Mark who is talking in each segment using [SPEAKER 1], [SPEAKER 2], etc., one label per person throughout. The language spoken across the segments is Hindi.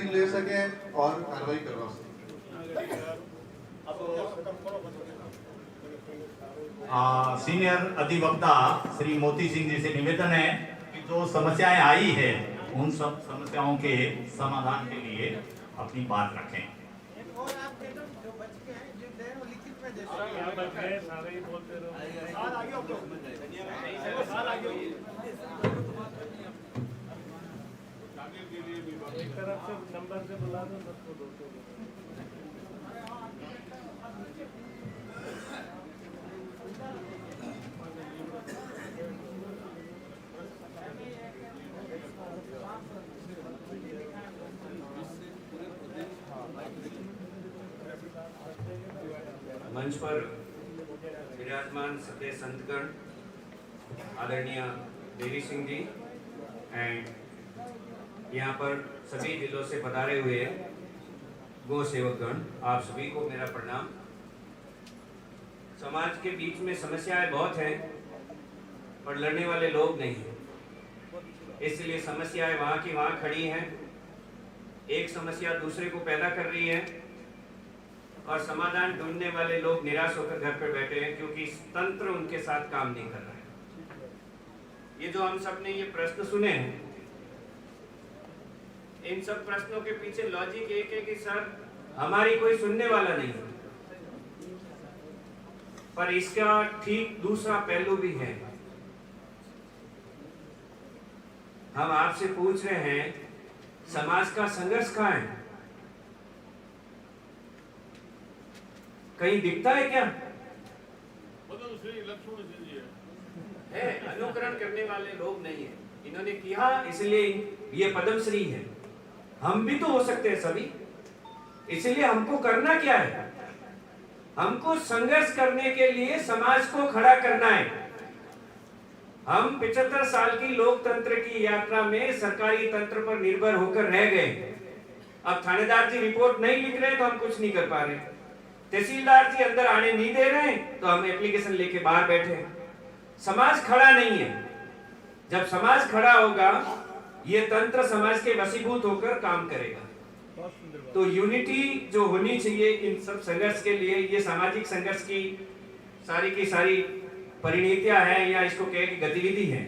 [SPEAKER 1] मीटिंग ले सके और कार्रवाई करवा सके।
[SPEAKER 2] सीनियर अधिवक्ता श्री मोती सिंह जी से निवेदन है कि जो समस्याएं आई है उन सब समस्याओं के समाधान के लिए अपनी बात रखें।
[SPEAKER 3] एक तरफ से नंबर से बुला दो, सबको दो।
[SPEAKER 4] मंच पर विराजमान सभ्य संतगण, आदरणीय देवी सिंह जी एंड यहाँ पर सभी जिलों से पधारे हुए गौ सेवकगण, आप सभी को मेरा प्रणाम। समाज के बीच में समस्याएं बहुत हैं पर लड़ने वाले लोग नहीं हैं, इसलिए समस्याएं वहाँ की वहाँ खड़ी हैं। एक समस्या दूसरे को पैदा कर रही है और समाधान ढूंढने वाले लोग निराश होकर घर पर बैठे हैं क्योंकि तंत्र उनके साथ काम नहीं कर रहा है। ये जो हम सब ने ये प्रश्न सुने हैं, इन सब प्रश्नों के पीछे लॉजिक एक है कि सर हमारी कोई सुनने वाला नहीं है, पर इसका ठीक दूसरा पहलू भी है। हम आपसे पूछ रहे हैं समाज का संघर्ष कहाँ है? कहीं दिखता है क्या? है, अनुकरण करने वाले लोग नहीं है। इन्होंने किया इसलिए ये पद्मश्री है। हम भी तो हो सकते हैं सभी, इसलिए हमको करना क्या है? हमको संघर्ष करने के लिए समाज को खड़ा करना है। हम 75 साल की लोकतंत्र की यात्रा में सरकारी तंत्र पर निर्भर होकर रह गए। अब थानेदार जी रिपोर्ट नहीं लिख रहे तो हम कुछ नहीं कर पा रहे, तहसीलदार जी अंदर आने नहीं दे रहे तो हम एप्लीकेशन लेके बाहर बैठे। समाज खड़ा नहीं है। जब समाज खड़ा होगा ये तंत्र समाज के वशीभूत होकर काम करेगा। तो यूनिटी जो होनी चाहिए इन सब संघर्ष के लिए, ये सामाजिक संघर्ष की सारी परिणतियां हैं या इसको कहे कि गतिविधि है,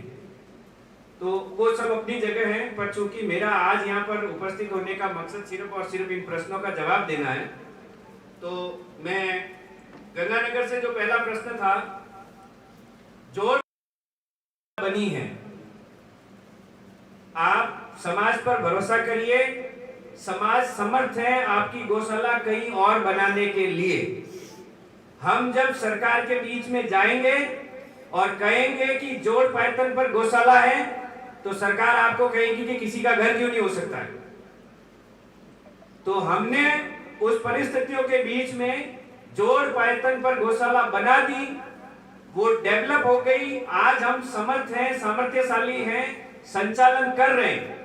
[SPEAKER 4] तो वो सब अपनी जगह है। पर चूंकि मेरा आज यहाँ पर उपस्थित होने का मकसद सिर्फ और सिर्फ इन प्रश्नों का जवाब देना है, तो मैं गंगानगर से जो पहला प्रश्न था, जोड़ बनी है, आप समाज पर भरोसा करिए, समाज समर्थ है आपकी गौशाला कहीं और बनाने के लिए। हम जब सरकार के बीच में जाएंगे और कहेंगे कि जोड़ पायतन पर गौशाला है, तो सरकार आपको कहेगी कि किसी का घर क्यों नहीं हो सकता है। तो हमने उस परिस्थितियों के बीच में जोड़ पायतन पर गौशाला बना दी, वो डेवलप हो गई। आज हम समर्थ हैं, सामर्थ्यशाली हैं, संचालन कर रहे हैं।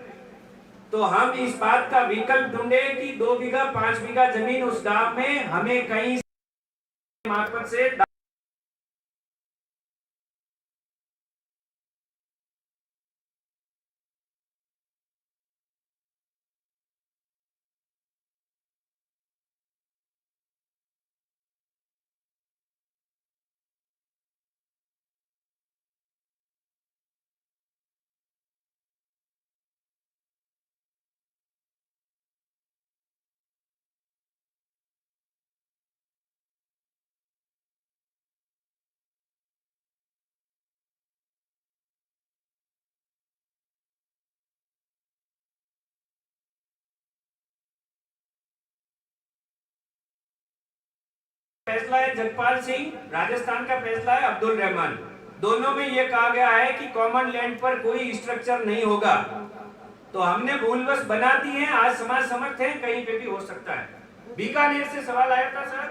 [SPEAKER 4] तो हम इस बात का विकल्प ढूंढे कि 2 बीघा 5 बीघा जमीन उस गांव में हमें कहीं मार्फत से फैसला है जगपाल सिंह, राजस्थान का फैसला है अब्दुल रहमान। दोनों में यह कहा गया है कि कॉमन लैंड पर कोई स्ट्रक्चर नहीं होगा। तो हमने भूलवश बना दी है। आज समाज समर्थ है, कहीं पे भी हो सकता है। बीकानेर से सवाल आया था सर,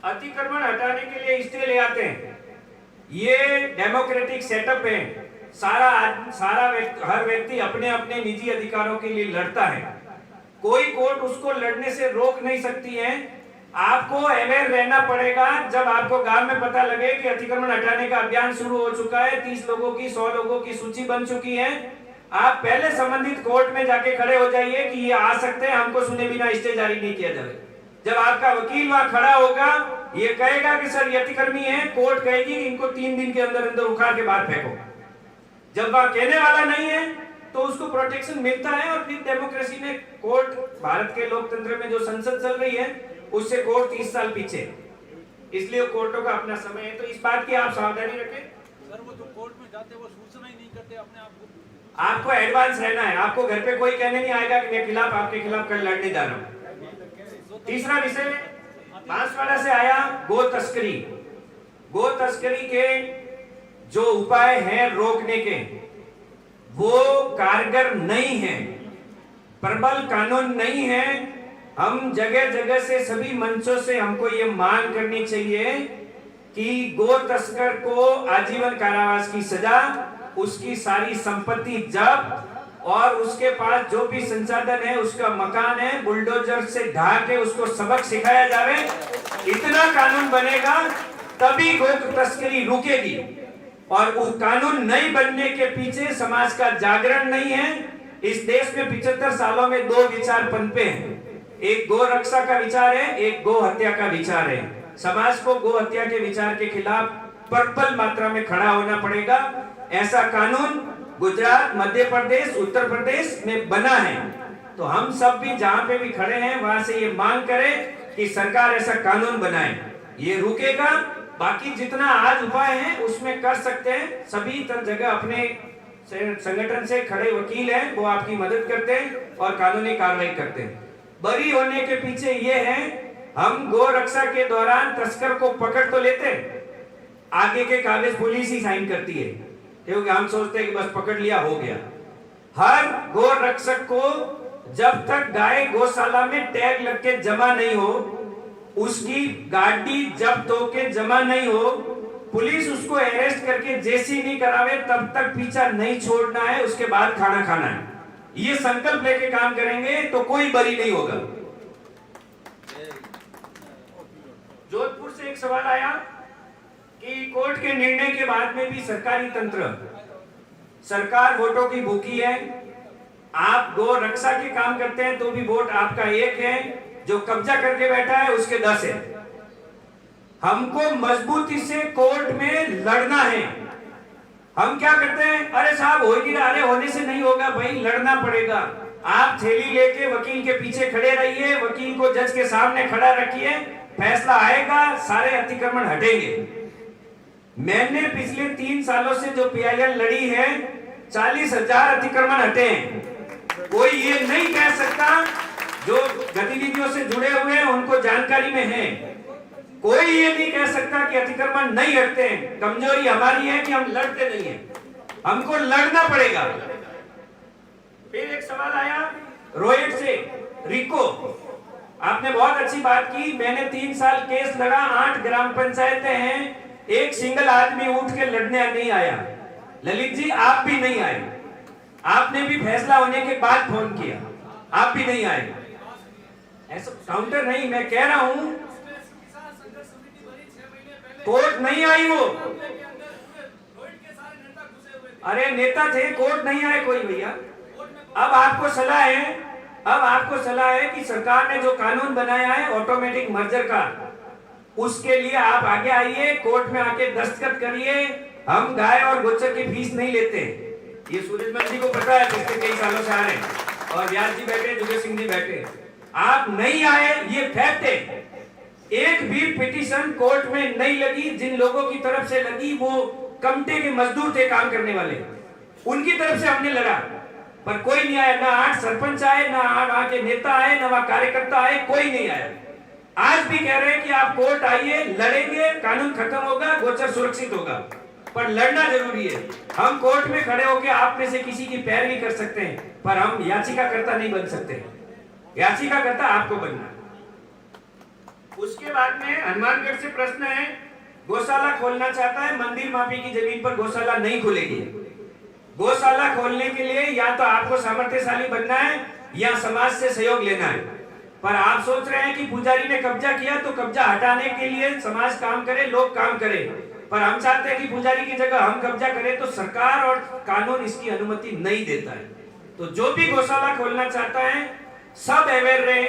[SPEAKER 4] अतिक्रमण हटाने के लिए स्टे ले आते हैं। ये डेमोक्रेटिक सेटअप है। हर व्यक्ति अपने अपने निजी अधिकारों के लिए लड़ता है। कोई कोर्ट उसको लड़ने से रोक नहीं सकती है। आपको अवेयर रहना पड़ेगा। जब आपको गांव में पता लगे कि अतिक्रमण हटाने का अभियान शुरू हो चुका है, 30 लोगों की 100 लोगों की सूची बन चुकी है, आप पहले संबंधित कोर्ट में जाके खड़े हो जाइए कि ये आ सकते हैं, हमको सुने बिना स्टे जारी नहीं किया जाए। जब आपका वकील वहां खड़ा होगा, ये कहेगा कि सर ये अतिक्रमी है, कोर्ट कहेगी कि इनको 3 दिन के अंदर अंदर उखाड़ के बाहर फेंको। जब वह कहने वाला नहीं है तो उसको प्रोटेक्शन मिलता है। और फिर डेमोक्रेसी में कोर्ट, भारत के लोकतंत्र में जो संसद चल रही है उससे कोर्ट 30 साल पीछे, इसलिए कोर्टों का अपना समय है। तो इस बात की आप सावधानी रखें।
[SPEAKER 5] सर वो जो कोर्ट में जाते हैं वो सूचना ही नहीं करते अपने आप को।
[SPEAKER 4] आपको एडवांस रहना है। आपको घर पे कोई कहने नहीं आएगा कि मैं खिलाफ आपके खिलाफ कल लड़ने जा रहा हूं। तीसरा विषय बांसवाड़ा से आया, गो तस्करी। गो तस्करी के जो उपाय हैं रोकने के, वो कारगर नहीं है, प्रबल कानून नहीं है। हम जगह जगह से, सभी मंचों से हमको ये मांग करनी चाहिए कि गो तस्कर को आजीवन कारावास की सजा, उसकी सारी संपत्ति जब्त, और उसके पास जो भी संसाधन है, उसका मकान है, बुलडोजर से ढा के उसको सबक सिखाया जाए। इतना कानून बनेगा तभी गो तस्करी रुकेगी। और वो कानून नहीं बनने के पीछे समाज का जागरण नहीं है। इस देश में 75 सालों में 2 विचार पनपे हैं। एक गो रक्षा का विचार है, एक गो हत्या का विचार है। समाज को गो हत्या के विचार के खिलाफ प्रबल मात्रा में खड़ा होना पड़ेगा। ऐसा कानून गुजरात, मध्य प्रदेश, उत्तर प्रदेश में बना है। तो हम सब भी जहां पे भी खड़े हैं वहां से ये मांग करें कि सरकार ऐसा कानून बनाए। ये रुकेगा। बाकी जितना आज उपाय है उसमें कर सकते हैं। सभी जगह अपने संगठन से खड़े वकील हैं, वो आपकी मदद करते हैं और कानूनी कार्रवाई करते हैं। बरी होने के पीछे ये है, हम गो रक्षा के दौरान तस्कर को पकड़ तो लेते, आगे के कागज पुलिस ही साइन करती है, क्योंकि हम सोचते हैं कि बस पकड़ लिया हो गया। हर गो रक्षक को जब तक गाय गौशाला में टैग लग के जमा नहीं हो, उसकी गाड़ी जब्त होके जमा नहीं हो, पुलिस उसको अरेस्ट करके जेसी नहीं करावे, तब तक पीछा नहीं छोड़ना है। उसके बाद खाना खाना है। ये संकल्प लेके काम करेंगे तो कोई बरी नहीं होगा। जोधपुर से एक सवाल आया कि कोर्ट के निर्णय के बाद में भी सरकारी तंत्र, सरकार वोटों की भूखी है। आप गो रक्षा के काम करते हैं तो भी वोट आपका एक है, जो कब्जा करके बैठा है उसके 10 है। हमको मजबूती से कोर्ट में लड़ना है। हम क्या करते हैं, अरे साहब हो ही रहा, अरे होने से नहीं होगा भाई, लड़ना पड़ेगा। आप थैली लेके वकील के पीछे खड़े रहिए, वकील को जज के सामने खड़ा रखिए, फैसला आएगा, सारे अतिक्रमण हटेंगे। मैंने पिछले 3 सालों से जो PIL लड़ी है, 40,000 अतिक्रमण हटे हैं। कोई ये नहीं कह सकता, जो गतिविधियों से जुड़े हुए हैं उनको जानकारी में है, कोई ये नहीं कह सकता कि अतिक्रमण नहीं हटते हैं। कमजोरी हमारी है कि हम लड़ते नहीं हैं, हमको लड़ना पड़ेगा। फिर एक सवाल आया रोहित से, रिको, आपने बहुत अच्छी बात की। मैंने 3 साल केस लड़ा, 8 ग्राम पंचायतें हैं, एक सिंगल आदमी उठ के लड़ने नहीं आया। ललित जी आप भी नहीं आए, आपने भी फैसला होने के बाद फोन किया, आप भी नहीं आए। ऐसा काउंटर नहीं, मैं कह रहा हूं कोर्ट नहीं आई वो। अरे नेता थे, कोर्ट नहीं आए कोई भैया। अब आपको सलाह है कि सरकार ने जो कानून बनाया है ऑटोमेटिक मर्जर का, उसके लिए आप आगे आइए, कोर्ट में आके दस्तखत करिए। हम गाय और गोचर की फीस नहीं लेते, ये सूरजमल जी को पता है, पिछले कई सालों से आ रहे हैं। और व्यास जी बैठे, जुगेश सिंह जी बैठे, आप नहीं आए, ये फैक्ट है। एक भी पिटीशन कोर्ट में नहीं लगी। जिन लोगों की तरफ से लगी वो कमटे के मजदूर थे, काम करने वाले, उनकी तरफ से हमने लड़ा, पर कोई नहीं आया। ना 8 सरपंच आए, ना वहां के नेता आए, ना वहां कार्यकर्ता आए, कोई नहीं आया। आज भी कह रहे हैं कि आप कोर्ट आइए, लड़ेंगे, कानून खत्म होगा, गोचर सुरक्षित होगा, पर लड़ना जरूरी है। हम कोर्ट में खड़े होकर आप में से किसी की पैरवी कर सकते हैं, पर हम याचिकाकर्ता नहीं बन सकते। याचिकाकर्ता आपको बनना। उसके बाद में हनुमानगढ़ से प्रश्न है, गौशाला खोलना चाहता है, मंदिर माफी की जमीन पर गौशाला नहीं खुलेगी। गौशाला खोलने के लिए या तो आपको सामर्थ्यशाली बनना है या समाज से सहयोग लेना है। पर आप सोच रहे हैं कि पुजारी ने कब्जा किया तो कब्जा हटाने के लिए समाज काम करे, लोग काम करे, पर हम चाहते हैं कि पुजारी की जगह हम कब्जा करें, तो सरकार और कानून इसकी अनुमति नहीं देता है। तो जो भी गौशाला खोलना चाहता है सब अवेयर रहे।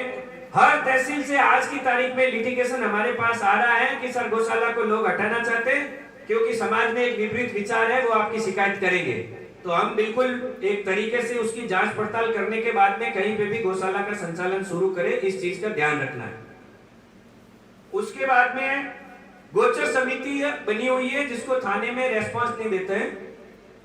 [SPEAKER 4] हर तहसील से आज की तारीख में लिटिगेशन हमारे पास आ रहा है कि सर गौशाला को लोग हटाना चाहते हैं क्योंकि समाज में एक विपरीत विचार है, वो आपकी शिकायत करेंगे। तो हम बिल्कुल एक तरीके से उसकी जांच पड़ताल करने के बाद में कहीं पे भी गौशाला का संचालन शुरू करें, इस चीज का ध्यान रखना है। उसके बाद में गोचर समिति बनी हुई है जिसको थाने में रेस्पॉन्स नहीं देते हैं,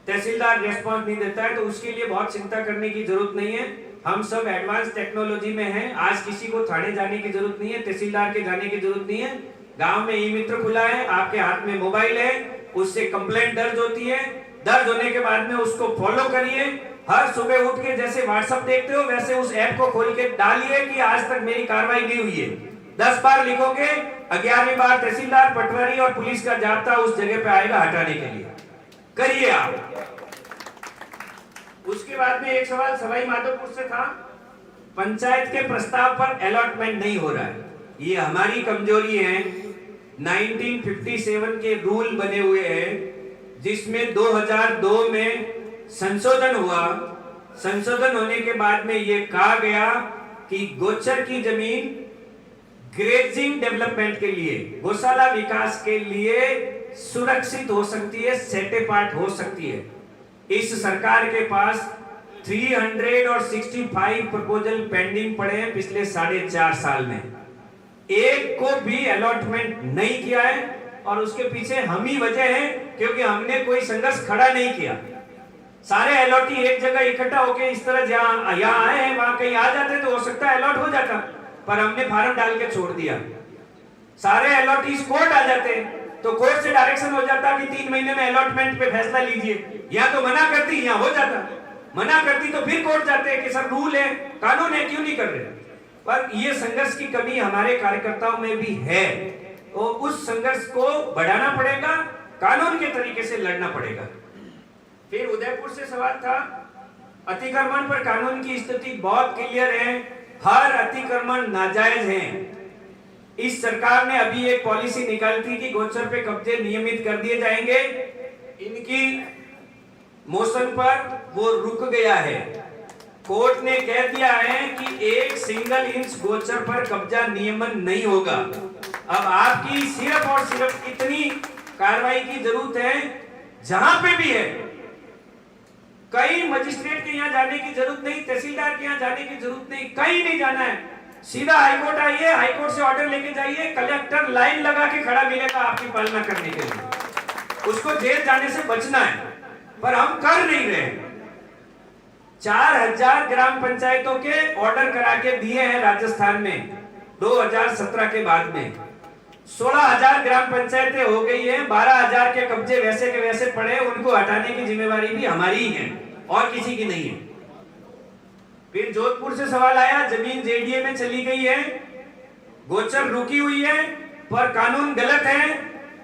[SPEAKER 4] तहसीलदार रेस्पॉन्स नहीं देता है, तो उसके लिए बहुत चिंता करने की जरूरत नहीं है। हम सब एडवांस टेक्नोलॉजी में हैं। आज किसी को थाने जाने की जरूरत नहीं है, तहसीलदार के जाने की जरूरत नहीं है। गांव में ई मित्र खुला है, आपके हाथ में मोबाइल है, उससे कंप्लेंट दर्ज होती है। दर्ज होने के बाद में उसको फॉलो करिए। हर सुबह उठ के जैसे व्हाट्सएप देखते हो वैसे उस ऐप को खोल के डालिए कि आज तक मेरी कार्रवाई नहीं हुई है। 10 बार लिखोगे, 11वीं बार तहसीलदार, पटवारी और पुलिस का जाब्ता उस जगह पे आएगा हटाने के लिए। करिए आप। उसके बाद में एक सवाल सवाई माधोपुर से था, पंचायत के प्रस्ताव पर अलॉटमेंट नहीं हो रहा है। ये हमारी कमजोरी है। 1957 के रूल बने हुए हैं जिसमें 2002 में संशोधन हुआ। संशोधन होने के बाद में ये कहा गया कि गोचर की जमीन ग्रेजिंग डेवलपमेंट के लिए, गौशाला विकास के लिए सुरक्षित हो सकती है, सेट अपार्ट हो सकती है। इस सरकार के पास 365 प्रपोजल पेंडिंग पड़े हैं पिछले 4.5 साल में, एक को भी अलॉटमेंट नहीं किया है। और उसके पीछे हम ही वजह है क्योंकि हमने कोई संघर्ष खड़ा नहीं किया। सारे अलॉटी एक जगह इकट्ठा होके इस तरह जहां यहाँ आए हैं वहां कहीं आ जाते तो हो सकता है अलॉट हो जाता, पर हमने फार्म डाल के छोड़ दिया। सारे अलॉटीज कोर्ट आ जाते तो कोर्ट से डायरेक्शन हो जाता कि 3 महीने में अलॉटमेंट पे फैसला लीजिए। यहाँ तो मना करती, यहाँ हो जाता। मना करती तो फिर कोर्ट जाते कि सर रूल है, कानून है, क्यों नहीं कर रहे। पर ये संघर्ष की कमी हमारे कार्यकर्ताओं में भी है, तो उस संघर्ष को बढ़ाना पड़ेगा, कानून के तरीके से लड़ना पड़ेगा। फिर उदयपुर से सवाल था, अतिक्रमण पर कानून की स्थिति बहुत क्लियर है। हर अतिक्रमण नाजायज है। इस सरकार ने अभी एक पॉलिसी निकाली थी कि गोचर पे कब्जे नियमित कर दिए जाएंगे। इनकी मोशन पर वो रुक गया है। कोर्ट ने कह दिया है कि 1 सिंगल इंच गोचर पर कब्जा नियमन नहीं होगा। अब आपकी सिर्फ और सिर्फ इतनी कार्रवाई की जरूरत है, जहां पे भी है, कई मजिस्ट्रेट के यहाँ जाने की जरूरत नहीं, तहसीलदार के यहाँ जाने की जरूरत नहीं, कहीं नहीं जाना है। सीधा हाईकोर्ट आइए, हाईकोर्ट से ऑर्डर लेके जाइए, कलेक्टर लाइन लगा के खड़ा मिलेगा आपकी पालना करने के लिए। उसको जेल जाने से बचना है, पर हम कर नहीं रहे। 4000 ग्राम पंचायतों के ऑर्डर करा के दिए हैं राजस्थान में 2017 के बाद में। 16,000 ग्राम पंचायतें हो गई हैं, 12,000 के कब्जे वैसे के वैसे पड़े, उनको हटाने की जिम्मेवारी भी हमारी ही है और किसी की नहीं है। फिर जोधपुर से सवाल आया, जमीन जेडीए में चली गई है, गोचर रुकी हुई है, पर कानून गलत है।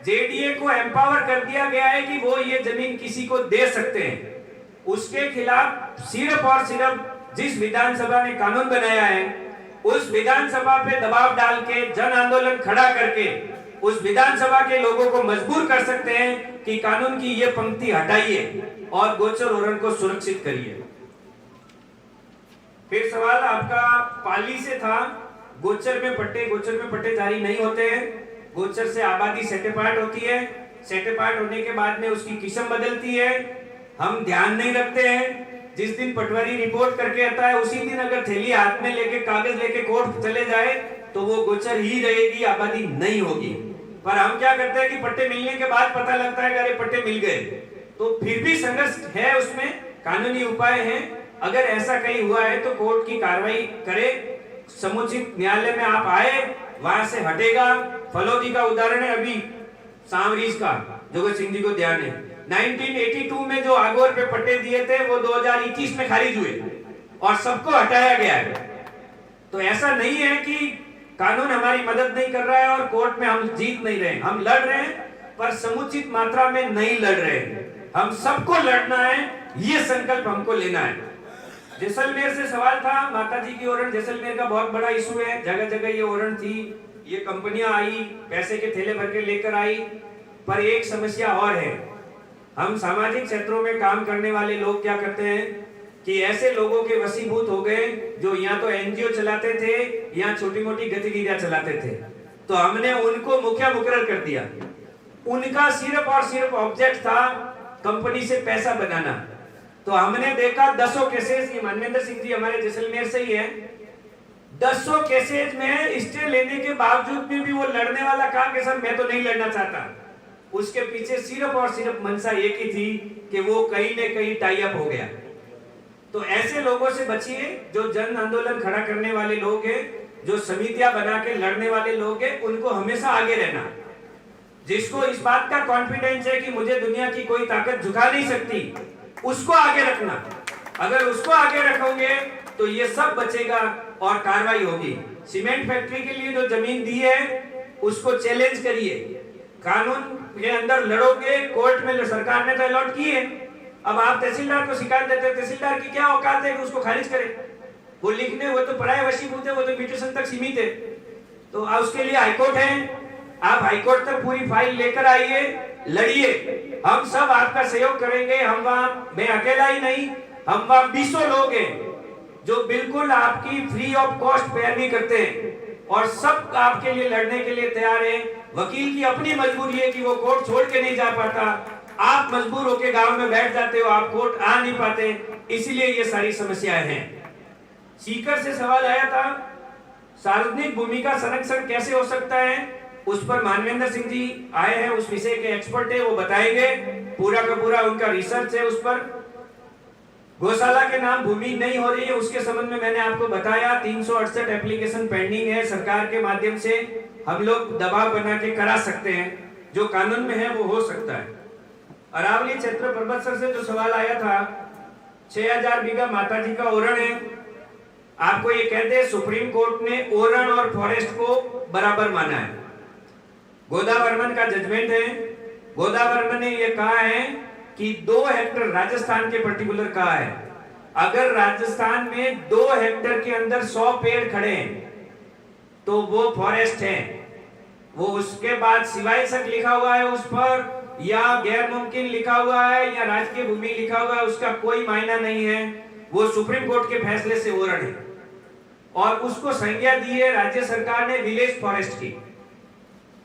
[SPEAKER 4] जेडीए को एम्पावर कर दिया गया है कि वो ये जमीन किसी को दे सकते हैं। उसके खिलाफ सिर्फ और सिर्फ जिस विधानसभा ने कानून बनाया है उस विधानसभा पे दबाव डाल के जन आंदोलन खड़ा करके उस विधानसभा के लोगों को मजबूर कर सकते हैं कि कानून की ये पंक्ति हटाइए और गोचर ओरण को सुरक्षित करिए। फिर सवाल आपका पाली से था, गोचर में पट्टे जारी नहीं होते हैं। गोचर से आबादी सेट अपार्ट होती है, सेट अपार्ट होने के बाद में उसकी किस्म बदलती है। हम ध्यान नहीं रखते हैं। जिस दिन पटवारी रिपोर्ट करके आता है उसी दिन अगर थैली हाथ में लेके कागज लेके कोर्ट चले जाए तो वो गोचर ही रहेगी, आबादी नहीं होगी। पर हम क्या करते हैं कि पट्टे मिलने के बाद पता लगता है कि अरे पट्टे मिल गए, तो फिर भी संघर्ष है, उसमें कानूनी उपाय हैं। अगर ऐसा कहीं हुआ है तो कोर्ट की कार्रवाई करे, समुचित न्यायालय में आप आए, वहां से हटेगा। फलोदी का उदाहरण है अभी सांवरीज का, जगत सिंह जी को ध्यान है। 1982 में जो आगोर पे पट्टे दिए थे वो 2021 में खारिज हुए और सबको हटाया गया है। तो ऐसा नहीं है कि कानून हमारी मदद नहीं कर रहा है और कोर्ट में हम जीत नहीं रहे, हम लड़ रहे हैं पर समुचित मात्रा में नहीं लड़ रहे। हम सबको लड़ना है, ये संकल्प हमको लेना है। जैसलमेर से सवाल था, माता जी की ओरण जैसलमेर का बहुत बड़ा इशू है, जगह जगह ये ओरण थी, ये कंपनियां आई, पैसे के थैले भर के लेकर आई। पर एक समस्या और है। हम सामाजिक क्षेत्रों में काम करने वाले लोग क्या करते हैं कि ऐसे लोगों के वशीभूत हो गए जो या तो एनजीओ चलाते थे या छोटी मोटी गतिविधियां चलाते थे, तो हमने उनको मुखिया मुकर्रर कर दिया। उनका सिर्फ और सिर्फ ऑब्जेक्ट था कंपनी से पैसा बनाना। तो हमने देखा 10 केसेस, ये मानवेंद्र सिंह जी हमारे जैसलमेर से ही है, 10 केसेस में स्टे लेने के बावजूद भी वो लड़ने वाला कहा कि सर मैं तो नहीं लड़ना चाहता। उसके पीछे सिर्फ और सिर्फ मंशा एक ही थी कि वो कहीं न कहीं टाई अप हो गया। तो ऐसे लोगों से बचिए जो जन आंदोलन खड़ा करने वाले लोग हैं, जो समितियां बना के लड़ने वाले लोग हैं, उनको हमेशा आगे रहना। जिसको इस बात का कॉन्फिडेंस है कि मुझे दुनिया की कोई ताकत झुका नहीं सकती, उसको आगे रखना। अगर उसको आगे रखोगे तो ये सब बचेगा और कार्रवाई होगी। सीमेंट फैक्ट्री के लिए जो जमीन दी है उसको चैलेंज करिए, कानून के अंदर लड़ोगे, कोर्ट में सरकार ने तो अलॉट की है। अब आप तहसीलदार को शिकायत देते हैं, तहसीलदार की क्या औकात है कि उसको खारिज करे? वो लिखने, वो तो पराये वशीभूत है, वो तो म्यूटेशन तक सीमित है। तो उसके लिए हाईकोर्ट है, आप हाईकोर्ट तक पूरी फाइल लेकर आइए, लड़िए। हम सब आपका सहयोग करेंगे। हम वहां, मैं अकेला ही नहीं, हम वहां 20 लोग हैं जो बिल्कुल आपकी फ्री ऑफ कॉस्ट पैरवी करते हैं और सब आपके लिए लड़ने के लिए तैयार हैं। वकील की अपनी मजबूरी है कि वो कोर्ट छोड़ के नहीं जा पाता, आप मजबूर होकर गांव में बैठ जाते हो, आप कोर्ट आ नहीं पाते, इसलिए ये सारी समस्याएं हैं। सीकर से सवाल आया था, सार्वजनिक भूमि का संरक्षण कैसे हो सकता है, उस पर मानवेंद्र सिंह जी आए हैं, उस विषय के एक्सपर्ट है, वो बताएंगे। पूरा का पूरा उनका रिसर्च है उस पर। गौशाला के नाम भूमि नहीं हो रही है, उसके संबंध में मैंने आपको बताया 368 एप्लीकेशन पेंडिंग है। सरकार के माध्यम से हम लोग दबाव बना के करा सकते हैं, जो कानून में है वो हो सकता है। अरावली क्षेत्र पर्वतसर से जो सवाल आया था, 6000 बीघा माताजी का ओरण है। आपको ये कहते हैं सुप्रीम कोर्ट ने ओरण और फॉरेस्ट को बराबर माना है। गोदावर्मन का जजमेंट है। गोदावर्मन ने ये कहा है कि 2 हेक्टेयर, राजस्थान के पर्टिकुलर कहा है, अगर राजस्थान में 2 हेक्टेयर के अंदर 100 पेड़ खड़े हैं तो वो फॉरेस्ट है। वो उसके बाद सिवाय तक लिखा हुआ है उस पर, या गैर मुमकिन लिखा हुआ है, या राजकीय भूमि लिखा हुआ है, उसका कोई मायना नहीं है। वो सुप्रीम कोर्ट के फैसले से ओरण है और उसको संज्ञा दी है राज्य सरकार ने विलेज फॉरेस्ट की।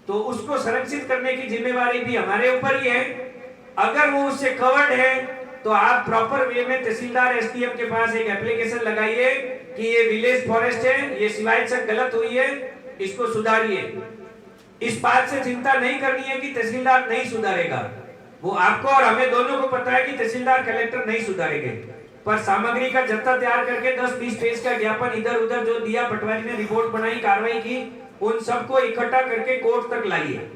[SPEAKER 4] तो उसको संरक्षित करने की जिम्मेवारी भी हमारे ऊपर ही है। अगर वो उससे कवर्ड है तो आप प्रॉपर वे में तहसीलदार एसडीएम के पास एक एप्लीकेशन लगाइए कि ये विलेज फॉरेस्ट है, ये सिवाय से गलत हुई है, इसको सुधारिए। इस बात से चिंता नहीं करनी है कि तहसीलदार नहीं सुधारेगा, वो आपको और हमें दोनों को पता है कि तहसीलदार कलेक्टर नहीं सुधारेंगे। पर सामग्री का जत्था तैयार करके 10-20 पेज का ज्ञापन इधर उधर जो दिया, पटवारी ने रिपोर्ट बनाई, कार्रवाई की, उन सबको इकट्ठा करके कोर्ट तक लाइए।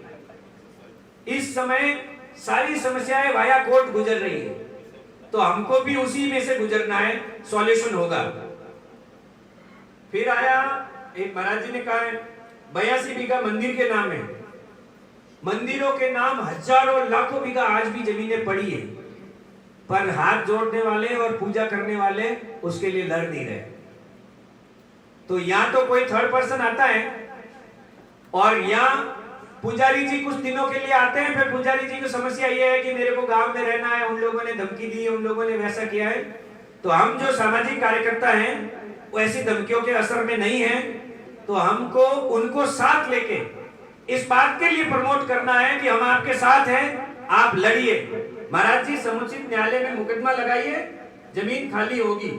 [SPEAKER 4] इस समय सारी समस्याएं वाया कोर्ट गुजर रही है, तो हमको भी उसी में से गुजरना है, सॉल्यूशन होगा। फिर आया एक महाराज जी ने कहा है 82 बीघा मंदिर के नाम है। मंदिरों के नाम हजारों लाखों बीघा आज भी जमीनें पड़ी है, पर हाथ जोड़ने वाले और पूजा करने वाले उसके लिए लड़ नहीं रहे। तो या तो कोई थर्ड पर्सन आता है और या पुजारी जी कुछ दिनों के लिए आते हैं, फिर पुजारी जी की समस्या ये है कि मेरे को गांव में रहना है, उन लोगों ने धमकी दी, उन लोगों ने वैसा किया है। तो हम जो सामाजिक कार्यकर्ता हैं वो ऐसी धमकियों के असर में नहीं है, तो हमको उनको साथ लेके इस बात के लिए प्रमोट करना है कि हम आपके साथ हैं, आप लड़िए। महाराज जी समुचित न्यायालय में मुकदमा लगाइए, जमीन खाली होगी।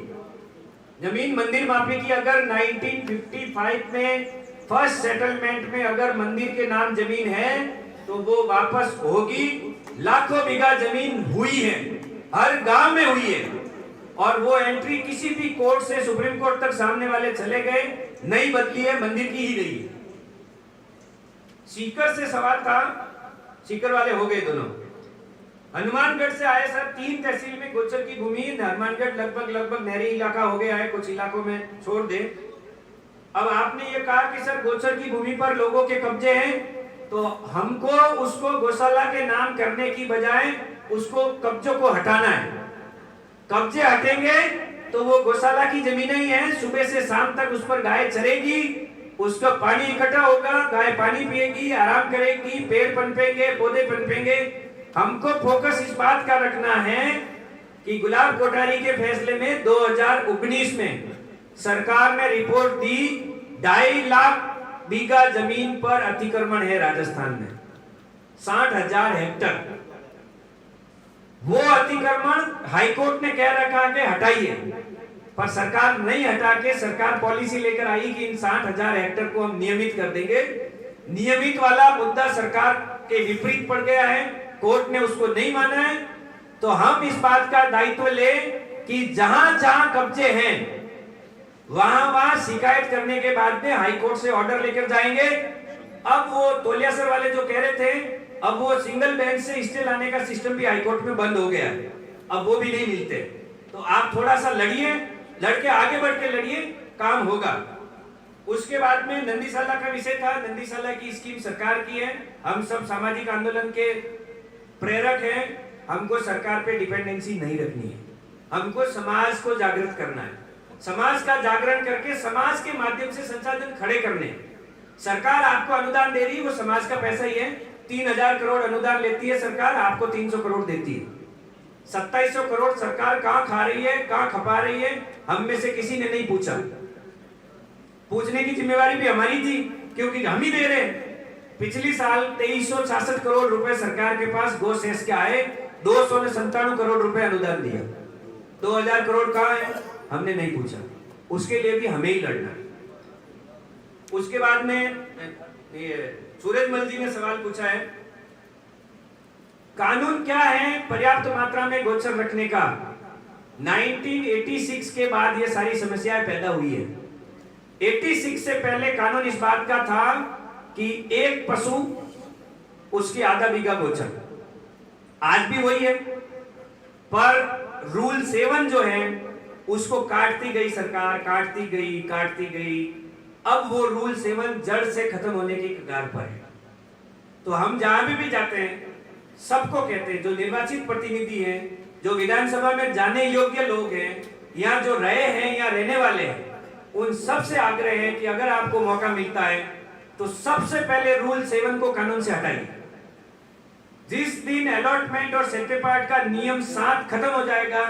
[SPEAKER 4] जमीन मंदिर माफी की अगर 1955 में फर्स्ट सेटलमेंट में अगर मंदिर के नाम जमीन है तो वो वापस होगी। लाखों बीघा जमीन हुई है, हर गांव में हुई है, और वो एंट्री किसी भी कोर्ट से सुप्रीम कोर्ट तक सामने वाले चले गए, नहीं बदली है, मंदिर की ही रही है। सीकर से सवाल था, सीकर वाले हो गए दोनों। हनुमानगढ़ से आए सर, 3 तहसील में गोचर की भूमि, हनुमानगढ़ लगभग नहरी इलाका हो गया है, कुछ इलाकों में छोड़ दे। अब आपने ये कहा कि सर गोचर की भूमि पर लोगों के कब्जे हैं, तो हमको उसको गौशाला के नाम करने की बजाय उसको कब्जों को हटाना है। कब्जे हटेंगे तो वो गौशाला की जमीनें ही हैं, सुबह से शाम तक उस पर गाय चरेगी, उसका पानी इकट्ठा होगा, गाय पानी पिएगी, आराम करेगी, पेड़ पनपेंगे, पौधे पनपेंगे। हमको फोकस इस बात का रखना है कि गुलाब कोठारी के फैसले में 2019 में सरकार ने रिपोर्ट दी 2.5 लाख बीघा जमीन पर अतिक्रमण है राजस्थान में, 60,000 हेक्टेयर। वो अतिक्रमण हाईकोर्ट ने कह रखा कि हटाइए, पर सरकार नहीं हटा के सरकार पॉलिसी लेकर आई कि इन 60,000 हेक्टेयर को हम नियमित कर देंगे। नियमित वाला मुद्दा सरकार के विपरीत पड़ गया है, कोर्ट ने उसको नहीं माना है। तो हम इस बात का दायित्व ले कि जहां जहां कब्जे हैं वहां वहां शिकायत करने के बाद में हाई कोर्ट से ऑर्डर लेकर जाएंगे। अब वो तोलियासर वाले जो कह रहे थे, अब वो सिंगल बेंच से स्टे लाने का सिस्टम भी हाई कोर्ट में बंद हो गया है, अब वो भी नहीं मिलते। तो आप थोड़ा सा लड़िए, लड़के आगे बढ़ के लड़िए, काम होगा। उसके बाद में नंदीसाला का विषय था। नंदीसाला की स्कीम सरकार की है, हम सब सामाजिक आंदोलन के प्रेरक हैं। हमको सरकार पे डिपेंडेंसी नहीं रखनी है, हमको समाज को जागृत करना है, समाज का जागरण करके समाज के माध्यम से संसाधन खड़े करने। सरकार आपको अनुदान दे रही है, वो समाज का पैसा ही है। 3,000 करोड़ अनुदान लेती है सरकार, आपको 300 करोड़ देती है। 2700 करोड़ सरकार कहां खा रही है, कहां खपा रही है, हम में से किसी ने नहीं पूछा। पूछने की जिम्मेवारी भी हमारी थी, क्योंकि हम ही दे रहे हैं। पिछली साल 2366 करोड़ रुपए सरकार के पास गो सेस के आए, 297 करोड़ रुपए अनुदान दिया। 2000 करोड़ कहां है, हमने नहीं पूछा। उसके लिए भी हमें ही लड़ना है। उसके बाद में सूरजमल जी ने सवाल पूछा है, कानून क्या है पर्याप्त मात्रा में गोचर रखने का। 1986 के बाद ये सारी समस्याएं पैदा हुई है। 86 से पहले कानून इस बात का था कि एक पशु उसकी आधा बीघा गोचर, आज भी वही है। पर रूल 7 जो है उसको काटती गई सरकार, काटती गई। अब वो रूल 7 जड़ से खत्म होने की कगार पर है। तो हम जहां भी जाते हैं सबको कहते हैं, जो निर्वाचित प्रतिनिधि हैं, जो विधानसभा में जाने योग्य लोग हैं, यहाँ जो रहे हैं या रहने वाले हैं, उन सब से आग्रह है कि अगर आपको मौका मिलता है तो सबसे पहले रूल 7 को कानून से हटाइए। जिस दिन अलॉटमेंट और सेंट्रीपार्ट का नियम 7 खत्म हो जाएगा,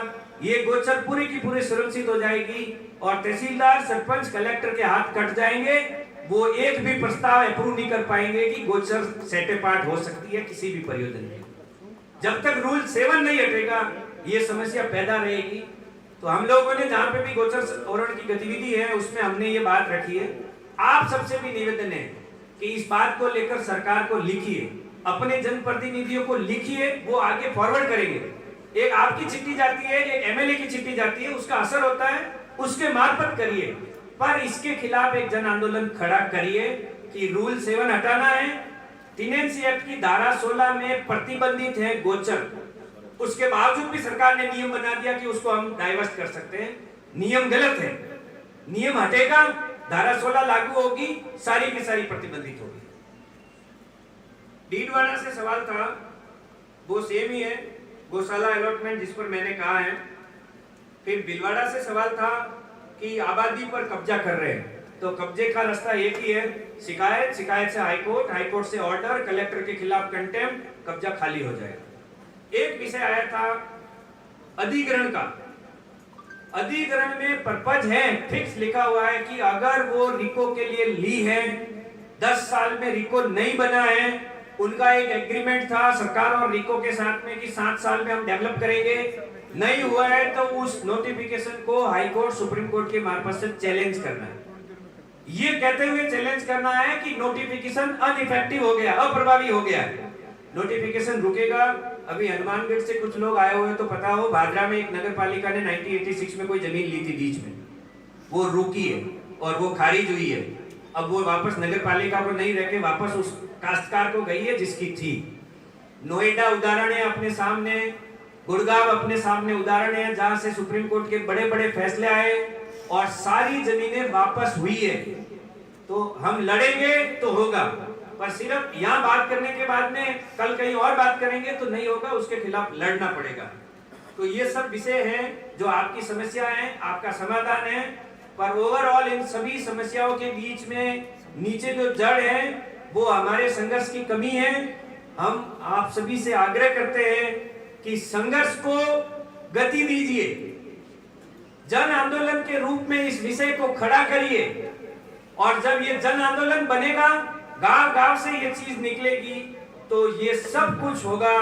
[SPEAKER 4] ये गोचर पूरी की पूरी सुरक्षित हो जाएगी और तहसीलदार, सरपंच, कलेक्टर के हाथ कट जाएंगे। वो एक भी प्रस्ताव अप्रूव नहीं कर पाएंगे कि गोचर सेंट्रीपार्ट हो सकती है किसी भी परियोजना में। जब तक रूल 7 नहीं हटेगा ये समस्या पैदा रहेगी। तो हम लोगों ने जहां पे भी गोचर आवरण की गतिविधि है उसमें हमने ये बात रखी है। आप सबसे भी निवेदन है कि इस बात को लेकर सरकार को लिखिए, अपने जनप्रतिनिधियों को लिखिए, वो आगे फॉरवर्ड करेंगे। एक आपकी चिट्ठी जाती है, एक एमएलए की चिट्ठी जाती है, उसका असर होता है, उसके मार्फत करिए। पर इसके खिलाफ एक जन आंदोलन खड़ा करिए कि रूल 7 हटाना है। टेनेंसी एक्ट की धारा 16 में प्रतिबंधित है गोचर, उसके बावजूद भी सरकार ने नियम बना दिया कि उसको हम डाइवर्स कर सकते हैं। नियम गलत है, नियम हटेगा, धारा 16 लागू होगी, सारी की सारी प्रतिबंधित होगी। डीडवाना से सवाल था, वो सेम ही है, गौशाला अलॉटमेंट जिस पर मैंने कहा है। फिर बिलवाड़ा से सवाल था कि आबादी पर कब्जा कर रहे हैं, तो कब्जे का रास्ता एक ही है, शिकायत से हाईकोर्ट से ऑर्डर, कलेक्टर के खिलाफ कंटेम्प्ट, कब्जा खाली हो जाएगा। एक विषय आया था अधिग्रहण का। अधिग्रहण में पर्पज है, फिक्स लिखा हुआ है कि अगर वो रिको के लिए ली है, 10 साल में रिको नहीं बना है, उनका एक एग्रीमेंट था सरकार और रिको के साथ में कि 7 साल में हम डेवलप करेंगे, नहीं हुआ है तो उस नोटिफिकेशन को हाई कोर्ट, सुप्रीम कोर्ट के मार्फत से चैलेंज करना है। ये कहते हुए चैलेंज करना है कि नोटिफिकेशन अनइफेक्टिव हो गया, अप्रभावी हो गया, नोटिफिकेशन रुकेगा। अभी हनुमानगढ़ से कुछ लोग आए हुए तो पता हो, भादरा में एक नगर पालिका ने 1986 में कोई जमीन ली थी बीच में, वो रुकी है और वो खारिज हुई है। अब वो वापस नगर पालिका को नहीं रखे, वापस उस काश्तकार को गई है जिसकी थी। नोएडा उदाहरण है अपने सामने, गुड़गांव अपने सामने उदाहरण है, जहां से सुप्रीम कोर्ट के बड़े बड़े फैसले आए और सारी जमीनें वापस हुई है। तो हम लड़ेंगे तो होगा, पर सिर्फ यहाँ बात करने के बाद में कल कहीं और बात करेंगे तो नहीं होगा, उसके खिलाफ लड़ना पड़ेगा। तो ये सब विषय हैं जो आपकी समस्या है, आपका समाधान है। पर ओवरऑल इन सभी समस्याओं के बीच में नीचे जो जड़ है वो हमारे संघर्ष की कमी है। हम आप सभी से आग्रह करते हैं कि संघर्ष को गति दीजिए, जन आंदोलन के रूप में इस विषय को खड़ा करिए, और जब ये जन आंदोलन बनेगा, गांव गांव से ये चीज निकलेगी, तो ये सब कुछ होगा।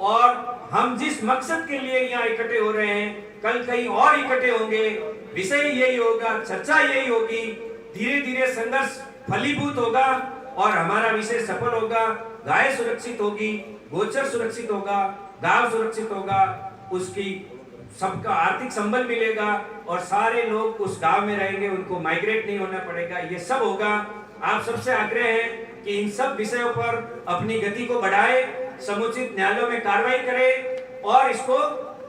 [SPEAKER 4] और हम जिस मकसद के लिए यहाँ इकट्ठे हो रहे हैं, कल कहीं और इकट्ठे होंगे, विषय यही होगा, चर्चा यही होगी, धीरे धीरे संघर्ष फलीभूत होगा और हमारा विषय सफल होगा। गाय सुरक्षित होगी, गोचर सुरक्षित होगा, गांव सुरक्षित होगा, उसकी सबका आर्थिक संबल मिलेगा और सारे लोग उस गांव में रहेंगे, उनको माइग्रेट नहीं होना पड़ेगा। ये सब होगा। आप सबसे आग्रह है कि इन सब विषयों पर अपनी गति को बढ़ाए, समुचित न्यायालयों में कार्रवाई करे और इसको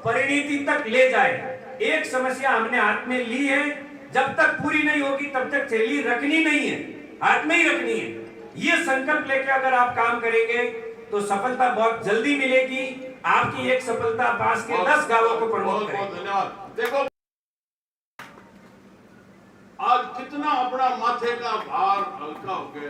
[SPEAKER 4] परिणति तक ले जाए। एक समस्या हमने हाथ में ली है, जब तक पूरी नहीं होगी तब तक थैली रखनी नहीं है, हाथ में ही रखनी है। ये संकल्प लेकर अगर आप काम करेंगे तो सफलता बहुत जल्दी मिलेगी। आपकी एक सफलता पास के 10 गांवों को प्रमोट करेगी।
[SPEAKER 6] बहुत धन्यवाद। देखो आज कितना अपना माथे का भार हल्का हो गया।